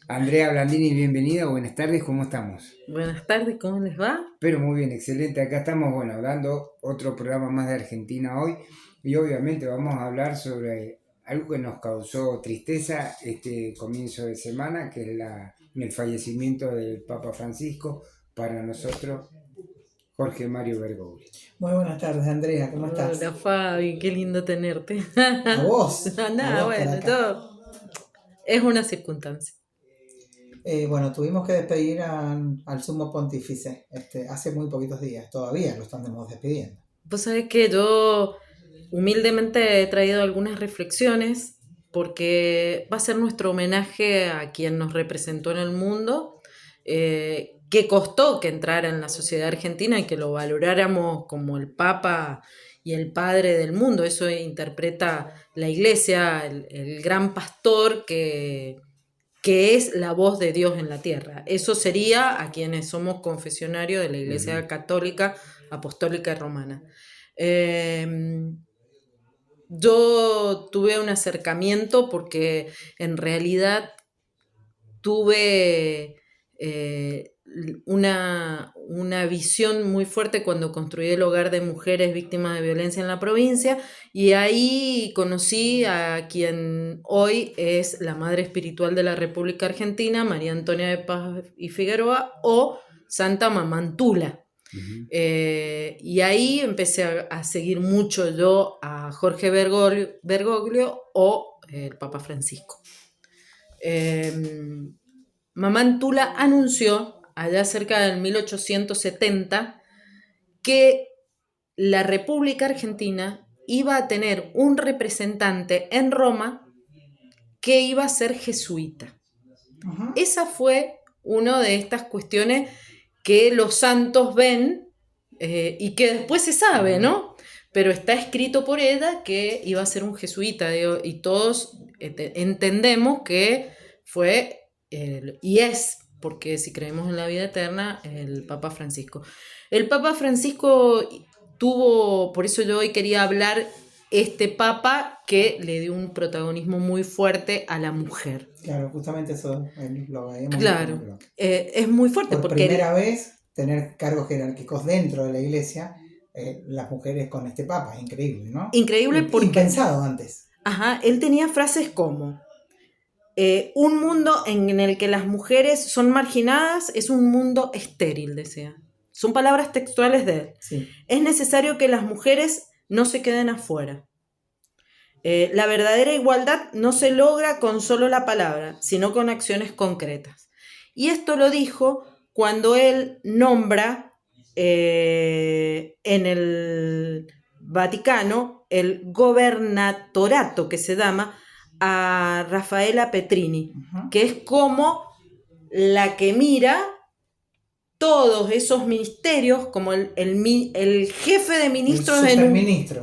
Andrea Blandini, bienvenida, buenas tardes, ¿cómo estamos? Buenas tardes, ¿cómo les va? Pero muy bien, excelente, acá estamos, bueno, dando otro programa más de Argentina hoy y obviamente vamos a hablar sobre algo que nos causó tristeza este comienzo de semana, que es el fallecimiento del Papa Francisco, para nosotros, Jorge Mario Bergoglio. Muy buenas tardes, Andrea, ¿cómo Hola estás? Fabi, qué lindo tenerte. A Nada, vos por bueno, acá. todo es una circunstancia. Bueno, tuvimos que despedir al sumo pontífice hace muy poquitos días, todavía lo estamos despidiendo. Vos sabés que yo humildemente he traído algunas reflexiones porque va a ser nuestro homenaje a quien nos representó en el mundo, que costó que entrara en la sociedad argentina y que lo valoráramos como el Papa y el Padre del mundo. Eso interpreta la Iglesia, el gran pastor que es la voz de Dios en la tierra. Eso sería a quienes somos confesionarios de la Iglesia Católica, Apostólica y Romana. Eh, yo tuve un acercamiento porque en realidad tuve una visión muy fuerte cuando construí el hogar de mujeres víctimas de violencia en la provincia, y ahí conocí a quien hoy es la madre espiritual de la República Argentina, María Antonia de Paz y Figueroa, o Santa Mamantula. Y ahí empecé a seguir mucho yo a Jorge Bergoglio o el Papa Francisco. Mamantula anunció, allá cerca del 1870, que la República Argentina iba a tener un representante en Roma que iba a ser jesuita. Ajá. Esa fue una de estas cuestiones que los santos ven y que después se sabe, ¿no? Pero está escrito por ella que iba a ser un jesuita, digo, y todos entendemos que fue y es, porque si creemos en la vida eterna, el Papa Francisco. El Papa Francisco tuvo, por eso yo hoy quería hablar, este Papa que le dio un protagonismo muy fuerte a la mujer. Claro, justamente eso lo veíamos en el primer Claro, bloque. es muy fuerte Por porque primera vez, tener cargos jerárquicos dentro de la iglesia, las mujeres con este papa, es increíble, ¿no? increíble porque Impensado antes. ajá, él tenía frases como un mundo en el que las mujeres son marginadas es un mundo estéril, decía. Son palabras textuales de él. Sí. Es necesario que las mujeres no se queden afuera. La verdadera igualdad no se logra con solo la palabra, sino con acciones concretas. Y esto lo dijo cuando él nombra en el Vaticano el gobernatorato, que se llama, a Rafaela Petrini, que es como la que mira todos esos ministerios, como el jefe de ministros,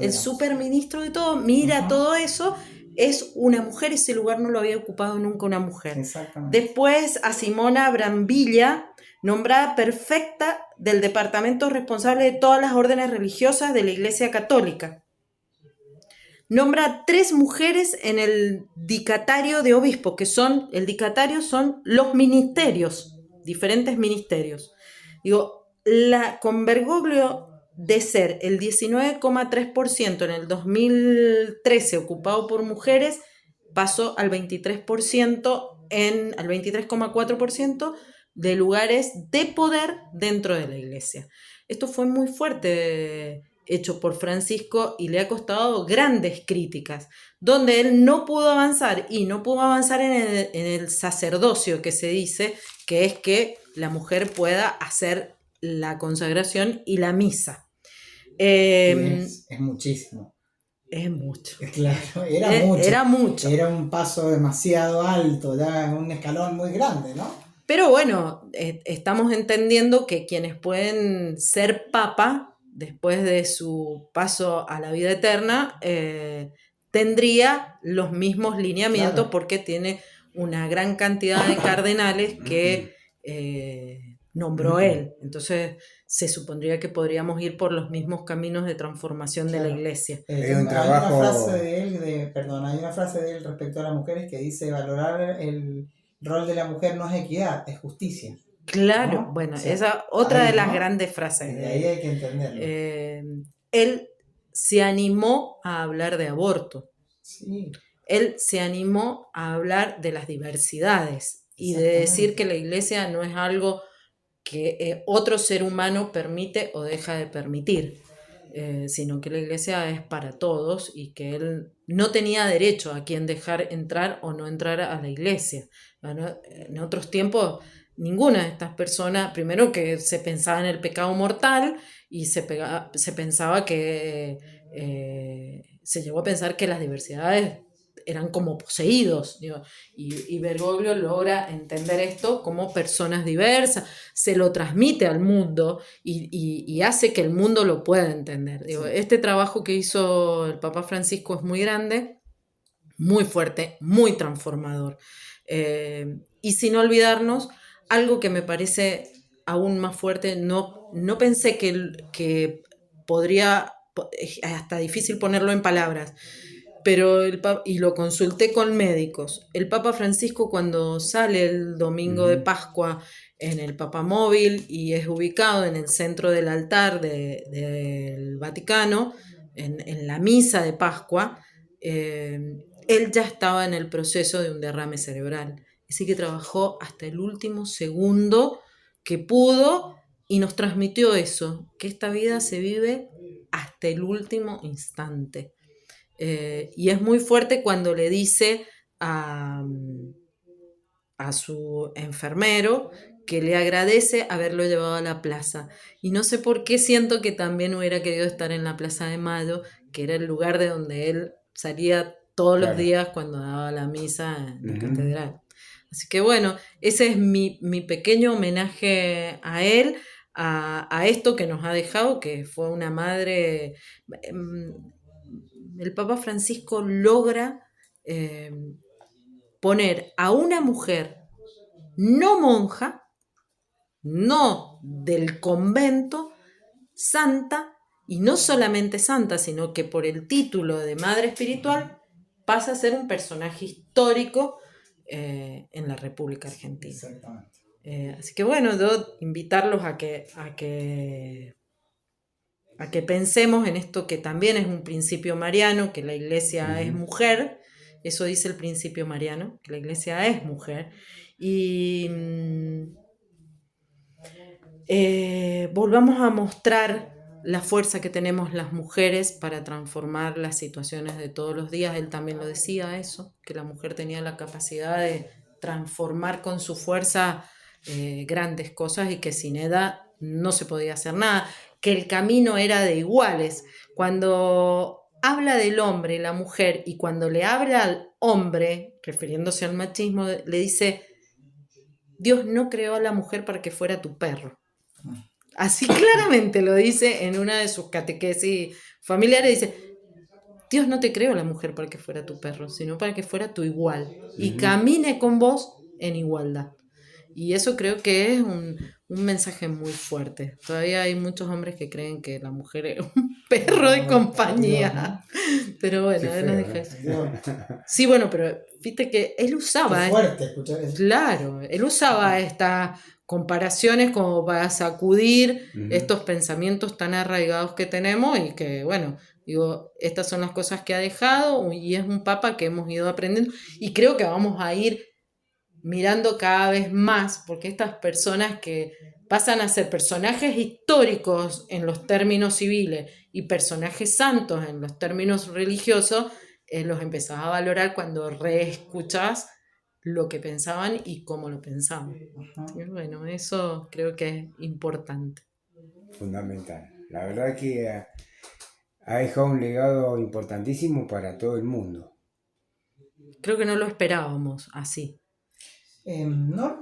el superministro de todo, mira todo eso, es una mujer. Ese lugar no lo había ocupado nunca una mujer. Exactamente. Después a Simona Brambilla, nombrada prefecta del departamento responsable de todas las órdenes religiosas de la Iglesia Católica. Nombra 3 mujeres en el dicatario de obispos, que son, el dicatario son los ministerios, diferentes ministerios. Digo, con Bergoglio de ser el 19,3% en el 2013 ocupado por mujeres, pasó al 23%, al 23,4% de lugares de poder dentro de la iglesia. Esto fue muy fuerte hecho por Francisco y le ha costado grandes críticas, donde él no pudo avanzar, y no pudo avanzar en el sacerdocio, que se dice, que es que la mujer pueda hacer la consagración y la misa. Es muchísimo. Es mucho. Claro, era mucho. Era mucho. Era un paso demasiado alto, ya un escalón muy grande, ¿no? Pero bueno, estamos entendiendo que quienes pueden ser papa después de su paso a la vida eterna, tendría los mismos lineamientos, claro, porque tiene una gran cantidad de cardenales que nombró él. Entonces se supondría que podríamos ir por los mismos caminos de transformación, claro, de la iglesia. Hay un Hay trabajo... una frase de él, hay una frase de él respecto a las mujeres que dice valorar rol de la mujer no es equidad, es justicia. Claro, ¿No? bueno, O sea, esa otra ahí, de las ¿no? grandes frases Desde de ahí él. hay que entenderlo. Él se animó a hablar de aborto. Sí, Él se animó a hablar de las diversidades y de decir que la iglesia no es algo que otro ser humano permite o deja de permitir, sino que la iglesia es para todos y que él no tenía derecho a quien dejar entrar o no entrar a la iglesia. Bueno, en otros tiempos, ninguna de estas personas, primero que se pensaba en el pecado mortal y se pensaba que se llegó a pensar que las diversidades eran como poseídos, digo, y Bergoglio logra entender esto como personas diversas, se lo transmite al mundo y hace que el mundo lo pueda entender. Digo, Sí. este trabajo que hizo el Papa Francisco es muy grande, muy fuerte, muy transformador. Y sin olvidarnos, algo que me parece aún más fuerte, no pensé que podría, hasta difícil ponerlo en palabras, pero y lo consulté con médicos. El Papa Francisco, cuando sale el domingo de Pascua en el Papamóvil y es ubicado en el centro del altar del Vaticano, en la misa de Pascua, él ya estaba en el proceso de un derrame cerebral. Así que trabajó hasta el último segundo que pudo y nos transmitió eso, que esta vida se vive hasta el último instante. Y es muy fuerte cuando le dice a su enfermero que le agradece haberlo llevado a la plaza. Y no sé por qué siento que también hubiera querido estar en la Plaza de Mayo, que era el lugar de donde él salía todos los días cuando daba la misa en la catedral. Así que bueno, ese es mi pequeño homenaje a él, a esto que nos ha dejado, que fue una madre. El Papa Francisco logra poner a una mujer no monja, no del convento, santa, y no solamente santa, sino que por el título de madre espiritual pasa a ser un personaje histórico en la República Argentina. Exactamente. Así que bueno, yo invitarlos a que pensemos en esto que también es un principio mariano, que la iglesia es mujer, eso dice el principio mariano, que la iglesia es mujer, y volvamos a mostrar la fuerza que tenemos las mujeres para transformar las situaciones de todos los días. Él también lo decía eso, que la mujer tenía la capacidad de transformar con su fuerza grandes cosas y que sin ella no se podía hacer nada, que el camino era de iguales. Cuando habla del hombre y la mujer y cuando le habla al hombre, refiriéndose al machismo, le dice: Dios no creó a la mujer para que fuera tu perro. Así claramente lo dice en una de sus catequesis familiares, dice: Dios no te creó a la mujer para que fuera tu perro, sino para que fuera tu igual y camine con vos en igualdad. Y eso creo que es un mensaje muy fuerte. Todavía hay muchos hombres que creen que la mujer es un perro de compañía. Pero bueno, él nos deja eso. Sí, bueno, pero viste que él usaba... Qué fuerte escuchar eso. Claro, él usaba estas comparaciones como para sacudir estos pensamientos tan arraigados que tenemos y que, bueno, digo, estas son las cosas que ha dejado y es un papa que hemos ido aprendiendo y creo que vamos a ir mirando cada vez más, porque estas personas que pasan a ser personajes históricos en los términos civiles y personajes santos en los términos religiosos, los empezás a valorar cuando reescuchás lo que pensaban y cómo lo pensaban. Y bueno, eso creo que es importante. Fundamental. La verdad que ha dejado un legado importantísimo para todo el mundo. Creo que no lo esperábamos así. No,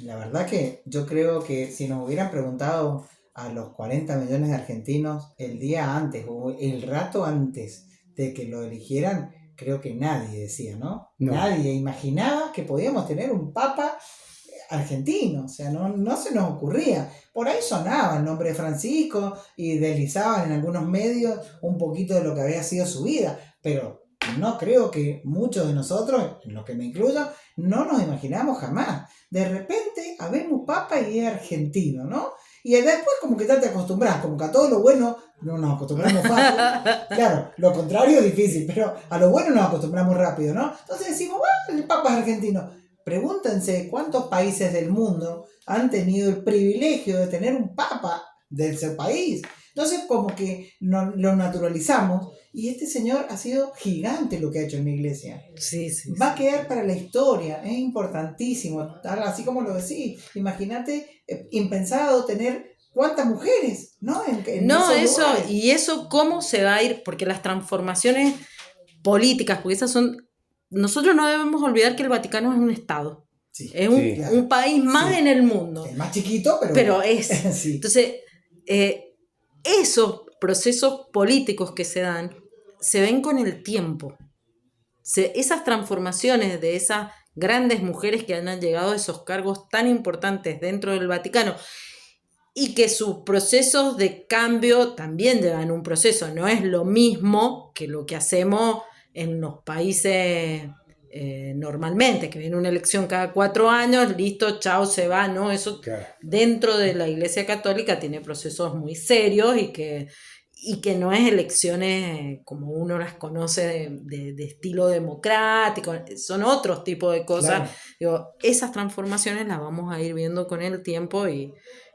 la verdad que yo creo que si nos hubieran preguntado a los 40 millones de argentinos el día antes o el rato antes de que lo eligieran, creo que nadie decía, ¿no? Nadie imaginaba que podíamos tener un papa argentino, o sea, no se nos ocurría. Por ahí sonaba el nombre de Francisco y deslizaban en algunos medios un poquito de lo que había sido su vida, pero no creo que muchos de nosotros, en los que me incluyo, no nos imaginamos jamás. De repente, habemos papa y es argentino, ¿no? Y después como que ya te acostumbras, como que a todo lo bueno no nos acostumbramos fácil. Claro, lo contrario es difícil, pero a lo bueno nos acostumbramos rápido, ¿no? Entonces decimos, el papa es argentino. Pregúntense cuántos países del mundo han tenido el privilegio de tener un papa de ese país. Entonces como que lo naturalizamos y este señor ha sido gigante lo que ha hecho en la iglesia. Sí, sí, Va a sí. quedar para la historia, es importantísimo, así como lo decís. Imagínate, impensado tener cuántas mujeres, ¿no? En No, esos eso, lugares. y eso cómo se va a ir, porque las transformaciones políticas, porque esas son, nosotros no debemos olvidar que el Vaticano es un Estado, Sí, es Sí. claro. un país más Sí. en el mundo, Es más chiquito, pero es. sí. Entonces, esos procesos políticos que se dan, se ven con el tiempo. Esas transformaciones de esas grandes mujeres que han llegado a esos cargos tan importantes dentro del Vaticano y que sus procesos de cambio también llevan un proceso, no es lo mismo que lo que hacemos en los países normalmente, que viene una elección cada 4 años, listo, chao, se va, ¿no? Eso Claro. dentro de la Iglesia Católica tiene procesos muy serios y que no es elecciones como uno las conoce de estilo democrático, son otros tipos de cosas. Claro. Digo, esas transformaciones las vamos a ir viendo con el tiempo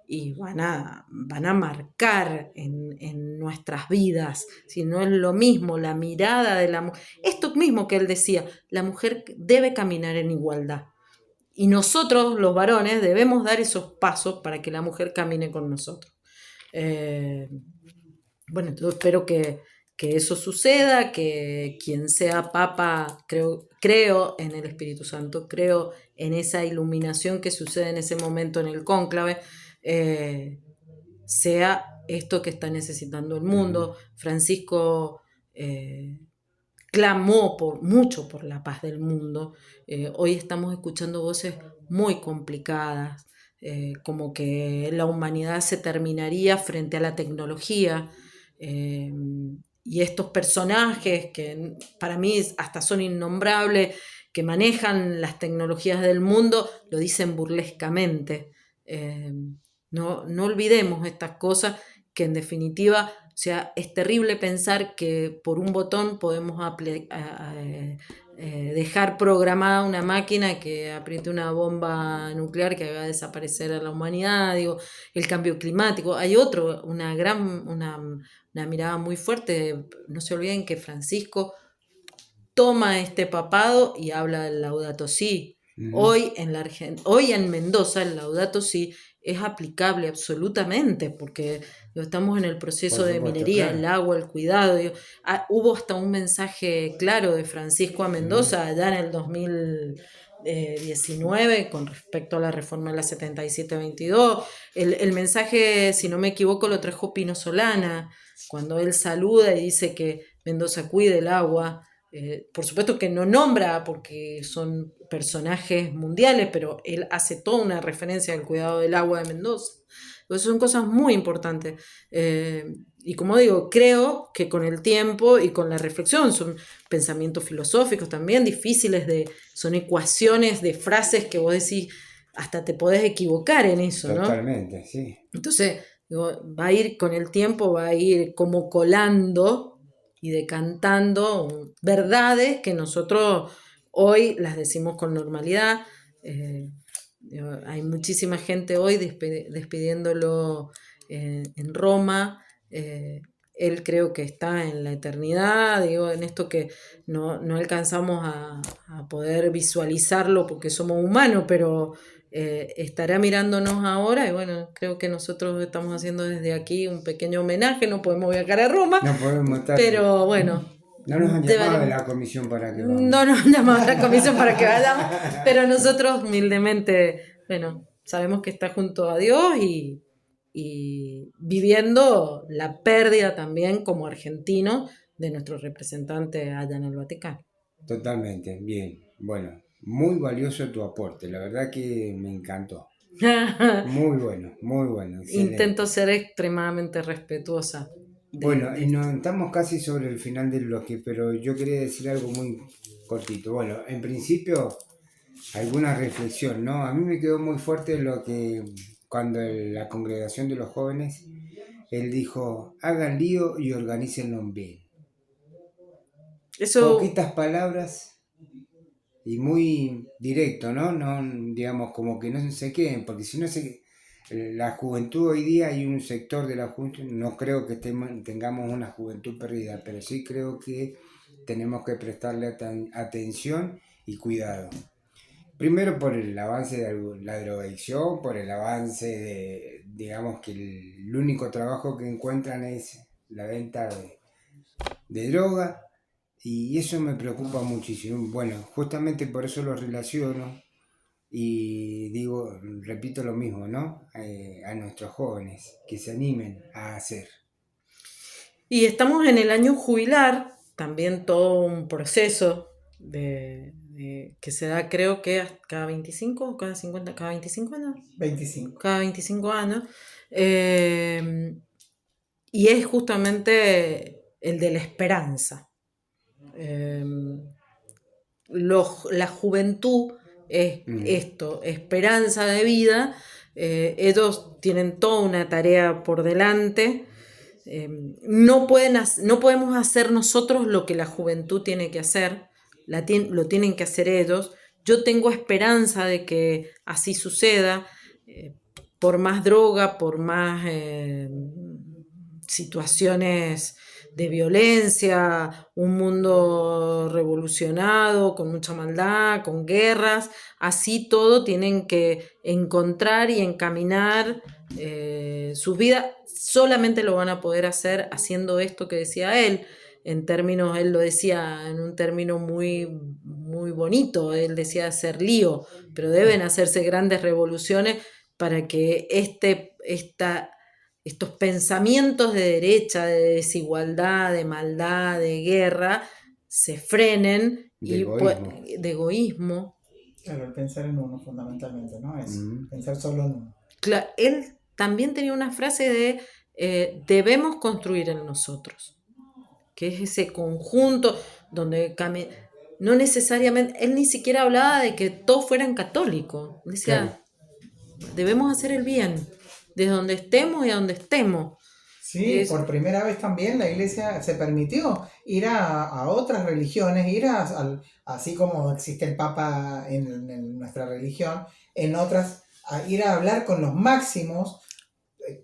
y van a marcar en nuestras vidas. Si no es lo mismo la mirada de la mujer, esto mismo que él decía, la mujer debe caminar en igualdad. Y nosotros, los varones, debemos dar esos pasos para que la mujer camine con nosotros. Bueno, yo espero que eso suceda, que quien sea papa, creo en el Espíritu Santo, creo en esa iluminación que sucede en ese momento en el cónclave, sea esto que está necesitando el mundo. Francisco clamó mucho por la paz del mundo. Hoy estamos escuchando voces muy complicadas, como que la humanidad se terminaría frente a la tecnología. Y estos personajes que para mí hasta son innombrables, que manejan las tecnologías del mundo, lo dicen burlescamente. No olvidemos estas cosas que en definitiva, o sea, es terrible pensar que por un botón podemos dejar programada una máquina que apriete una bomba nuclear que haga desaparecer a la humanidad. Digo, el cambio climático. Hay una mirada muy fuerte. No se olviden que Francisco toma este papado y habla del Laudato Si. Hoy en Mendoza el Laudato Si es aplicable absolutamente porque estamos en el proceso de minería, claro. El agua, el cuidado. Hubo hasta un mensaje claro de Francisco a Mendoza allá en el 2019 con respecto a la reforma de la 77-22. El mensaje, si no me equivoco, lo trajo Pino Solana cuando él saluda y dice que Mendoza cuide el agua. Por supuesto que no nombra porque son personajes mundiales, pero él hace toda una referencia al cuidado del agua de Mendoza. Entonces son cosas muy importantes. Y como digo, creo que con el tiempo y con la reflexión, son pensamientos filosóficos también difíciles, son ecuaciones de frases que vos decís, hasta te podés equivocar en eso, ¿no? Totalmente, sí. Entonces, digo, va a ir con el tiempo, va a ir como colando y decantando verdades que nosotros hoy las decimos con normalidad. Hay muchísima gente hoy despidiéndolo en Roma. Él creo que está en la eternidad, digo, en esto que no alcanzamos a poder visualizarlo porque somos humanos, pero estará mirándonos ahora y bueno, creo que nosotros estamos haciendo desde aquí un pequeño homenaje, no podemos viajar a Roma, No podemos estar, pero bueno. No nos han llamado de la comisión para que vamos. No nos han llamado de la comisión para que vayamos, pero nosotros humildemente, bueno, sabemos que está junto a Dios y viviendo la pérdida también como argentino de nuestro representante allá en el Vaticano. Totalmente, bien. Bueno, muy valioso tu aporte, la verdad que me encantó. Muy bueno, muy bueno. Excelente. Intento ser extremadamente respetuosa. Bueno, y no, estamos casi sobre el final del bloque, pero yo quería decir algo muy cortito. Bueno, en principio, alguna reflexión, ¿no? A mí me quedó muy fuerte lo que cuando la congregación de los jóvenes, él dijo, hagan lío y organícenlo bien. Eso, Poquitas palabras y muy directo, ¿no? No, digamos, como que no se queden, porque si no la juventud hoy día, hay un sector de la juventud, no creo que tengamos una juventud perdida, pero sí creo que tenemos que prestarle atención y cuidado. Primero por el avance de la drogadicción, por el avance de, digamos que el único trabajo que encuentran es la venta de droga, y eso me preocupa muchísimo. Bueno, justamente por eso lo relaciono y digo, repito lo mismo, ¿no? A nuestros jóvenes, que se animen a hacer. y estamos en el año jubilar, también todo un proceso que se da, creo que cada 25 o cada 50, cada 25 años. 25. Cada 25 años. Y es justamente el de la esperanza. La juventud es esto, esperanza de vida. Ellos tienen toda una tarea por delante. No podemos hacer nosotros lo que la juventud tiene que hacer, lo tienen que hacer ellos. Yo tengo esperanza de que así suceda, por más droga, por más situaciones de violencia, un mundo revolucionado, con mucha maldad, con guerras, así todo tienen que encontrar y encaminar sus vidas. Solamente lo van a poder hacer haciendo esto que decía él, en términos, él lo decía en un término muy, muy bonito, él decía hacer lío, pero deben hacerse grandes revoluciones para que estos pensamientos de derecha, de desigualdad, de maldad, de guerra, se frenen De y egoísmo. de egoísmo. Claro, el pensar en uno fundamentalmente, ¿no? Es Mm. pensar solo en uno. Él también tenía una frase de debemos construir en nosotros, que es ese conjunto donde no necesariamente, él ni siquiera hablaba de que todos fueran católicos, decía, Claro. debemos hacer el bien, desde donde estemos y a donde estemos. Sí, por primera vez también la iglesia se permitió ir a otras religiones, así como existe el Papa en nuestra religión, en otras, ir a hablar con los máximos,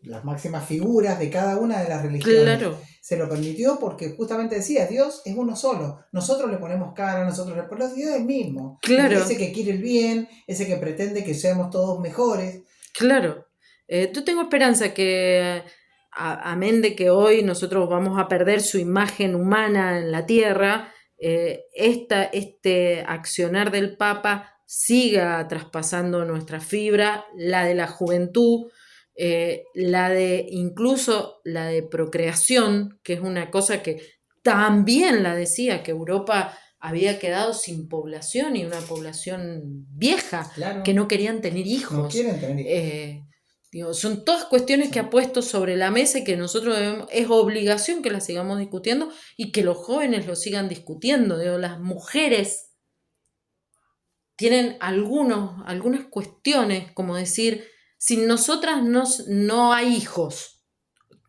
las máximas figuras de cada una de las religiones. Claro. Se lo permitió porque justamente decía, Dios es uno solo, nosotros le ponemos cara, pero Dios es el mismo. Claro. Ese que quiere el bien, ese que pretende que seamos todos mejores. Claro. Yo tengo esperanza que, amén de que hoy nosotros vamos a perder su imagen humana en la tierra, este accionar del Papa siga traspasando nuestra fibra, la de la juventud, incluso la de procreación, que es una cosa que también la decía, que Europa había quedado sin población y una población vieja, Claro. que no querían tener hijos. No quieren tener hijos. Son todas cuestiones Sí. que ha puesto sobre la mesa y que nosotros es obligación que las sigamos discutiendo y que los jóvenes lo sigan discutiendo. Las mujeres tienen algunas cuestiones, como decir, sin nosotras no hay hijos,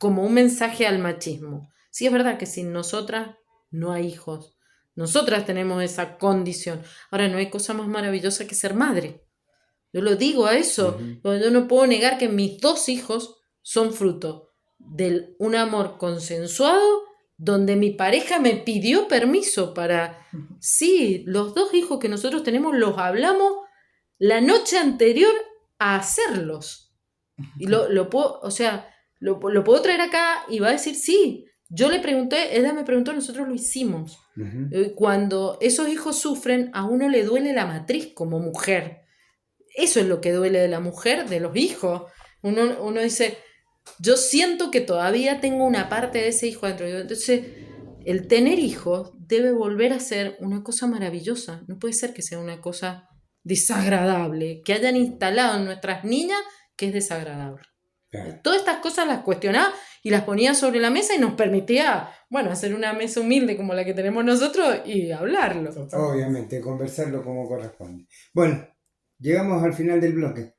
como un mensaje al machismo. Sí, es verdad que sin nosotras no hay hijos. Nosotras tenemos esa condición. Ahora, no hay cosa más maravillosa que ser madre. Yo lo digo a eso. Yo no puedo negar que mis 2 hijos son fruto de un amor consensuado donde mi pareja me pidió permiso para... Sí, los 2 hijos que nosotros tenemos los hablamos la noche anterior a hacerlos. Y lo puedo, o sea, lo puedo traer acá y va a decir sí. Yo le pregunté, ella me preguntó, nosotros lo hicimos. Cuando esos hijos sufren, a uno le duele la matriz como mujer. Eso es lo que duele de la mujer, de los hijos. Uno dice, yo siento que todavía tengo una parte de ese hijo dentro. Entonces, el tener hijos debe volver a ser una cosa maravillosa. No puede ser que sea una cosa desagradable, que hayan instalado en nuestras niñas que es desagradable. Claro. Todas estas cosas las cuestionaba y las ponía sobre la mesa y nos permitía, bueno, hacer una mesa humilde como la que tenemos nosotros y hablarlo. Total. Obviamente, conversarlo como corresponde. Bueno, llegamos al final del bloque.